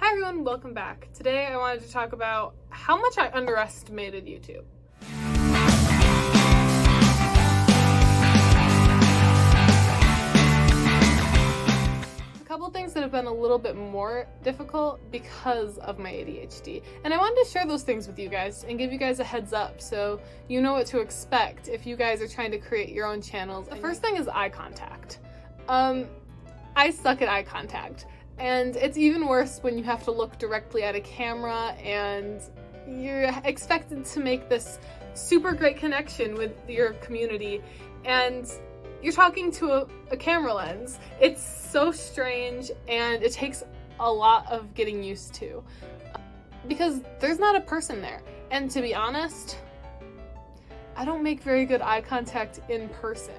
Hi everyone, welcome back. Today I wanted to talk about how much I underestimated YouTube. A couple things that have been a little bit more difficult because of my ADHD. And I wanted to share those things with you guys and give you guys a heads up so you know what to expect if you guys are trying to create your own channels. The first thing is eye contact. I suck at eye contact. And it's even worse when you have to look directly at a camera and you're expected to make this super great connection with your community and you're talking to a camera lens. It's so strange and it takes a lot of getting used to because there's not a person there. And to be honest, I don't make very good eye contact in person.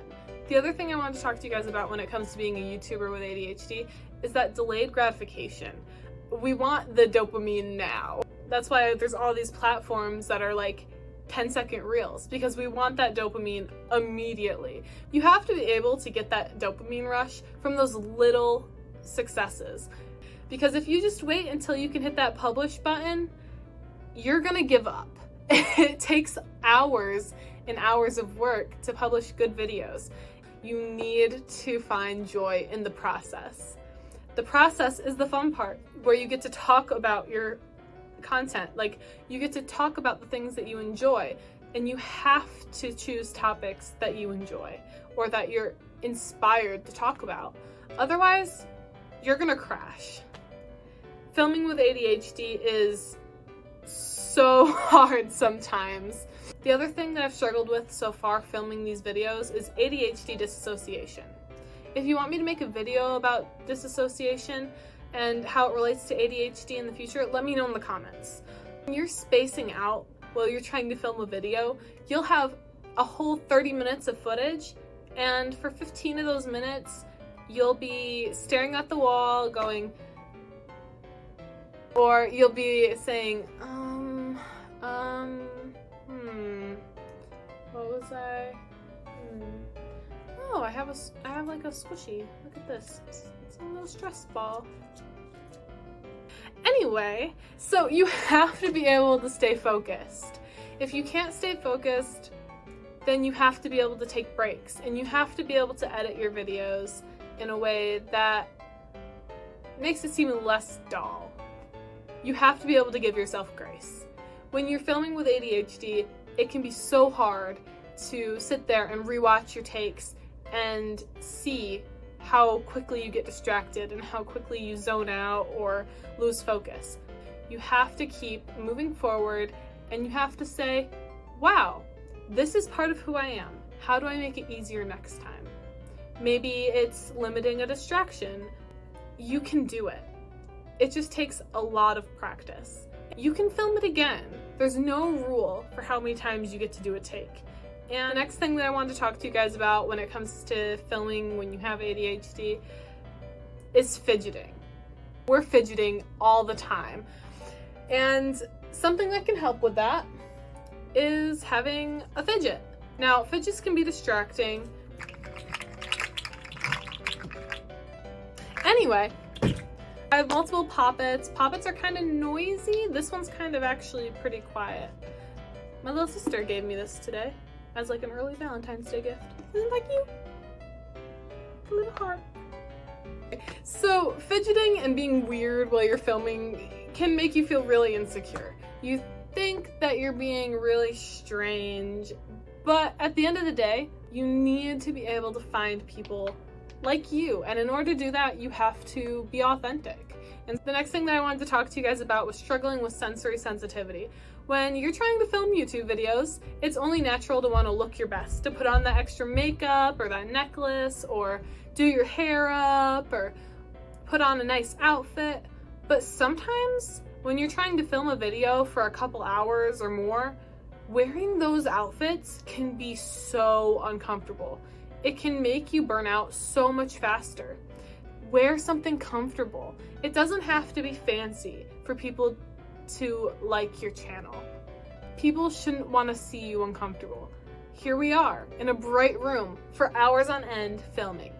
The other thing I wanted to talk to you guys about when it comes to being a YouTuber with ADHD is that delayed gratification. We want the dopamine now. That's why there's all these platforms that are like 10-second reels, because we want that dopamine immediately. You have to be able to get that dopamine rush from those little successes. Because if you just wait until you can hit that publish button, you're gonna give up. It takes hours and hours of work to publish good videos. You need to find joy in the process. The process is the fun part, where you get to talk about your content. Like, you get to talk about the things that you enjoy, and you have to choose topics that you enjoy or that you're inspired to talk about. Otherwise, you're gonna crash. Filming with ADHD is so hard sometimes. The other thing that I've struggled with so far filming these videos is ADHD disassociation. If you want me to make a video about disassociation and how it relates to ADHD in the future, let me know in the comments. When you're spacing out while you're trying to film a video, you'll have a whole 30 minutes of footage, and for 15 of those minutes, you'll be staring at the wall going, or you'll be saying, what was I? Oh, I have like a squishy. Look at this. It's a little stress ball. Anyway, so you have to be able to stay focused. If you can't stay focused, then you have to be able to take breaks, and you have to be able to edit your videos in a way that makes it seem less dull. You have to be able to give yourself grace. When you're filming with ADHD, it can be so hard to sit there and rewatch your takes and see how quickly you get distracted and how quickly you zone out or lose focus. You have to keep moving forward, and you have to say, wow, this is part of who I am. How do I make it easier next time? Maybe it's limiting a distraction. You can do it. It just takes a lot of practice. You can film it again. There's no rule for how many times you get to do a take. And the next thing that I wanted to talk to you guys about when it comes to filming when you have ADHD is fidgeting. We're fidgeting all the time. And something that can help with that is having a fidget. Now, fidgets can be distracting. Anyway, I have multiple poppets. Poppets are kind of noisy. This one's kind of actually pretty quiet. My little sister gave me this today as like an early Valentine's Day gift. Isn't that cute? A little heart. So fidgeting and being weird while you're filming can make you feel really insecure. You think that you're being really strange, but at the end of the day, you need to be able to find people like you. And in order to do that, you have to be authentic. And the next thing that I wanted to talk to you guys about was struggling with sensory sensitivity. When you're trying to film YouTube videos, it's only natural to want to look your best, to put on that extra makeup or that necklace or do your hair up or put on a nice outfit. But sometimes when you're trying to film a video for a couple hours or more, wearing those outfits can be so uncomfortable. It can make you burn out so much faster. Wear something comfortable. It doesn't have to be fancy for people to like your channel. People shouldn't want to see you uncomfortable. Here we are in a bright room for hours on end filming.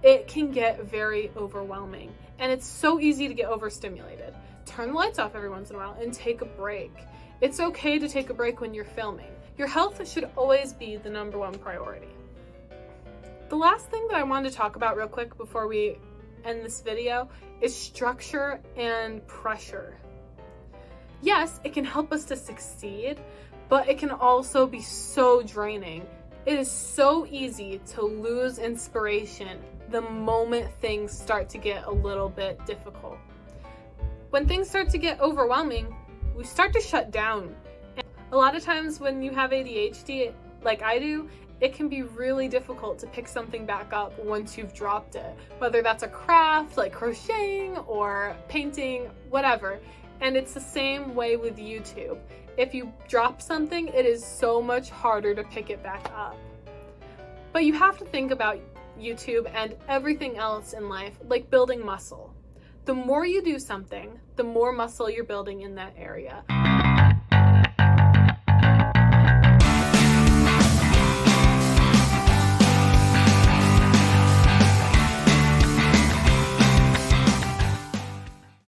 It can get very overwhelming, and it's so easy to get overstimulated. turn the lights off every once in a while and take a break. It's okay to take a break when you're filming. Your health should always be the number one priority. The last thing that I wanted to talk about real quick before we end this video is structure and pressure. Yes, it can help us to succeed, but it can also be so draining. It is so easy to lose inspiration the moment things start to get a little bit difficult. When things start to get overwhelming, we start to shut down. And a lot of times when you have ADHD, like I do, it can be really difficult to pick something back up once you've dropped it, whether that's a craft like crocheting or painting, whatever. And it's the same way with YouTube. If you drop something, it is so much harder to pick it back up. But you have to think about YouTube and everything else in life like building muscle. The more you do something, the more muscle you're building in that area.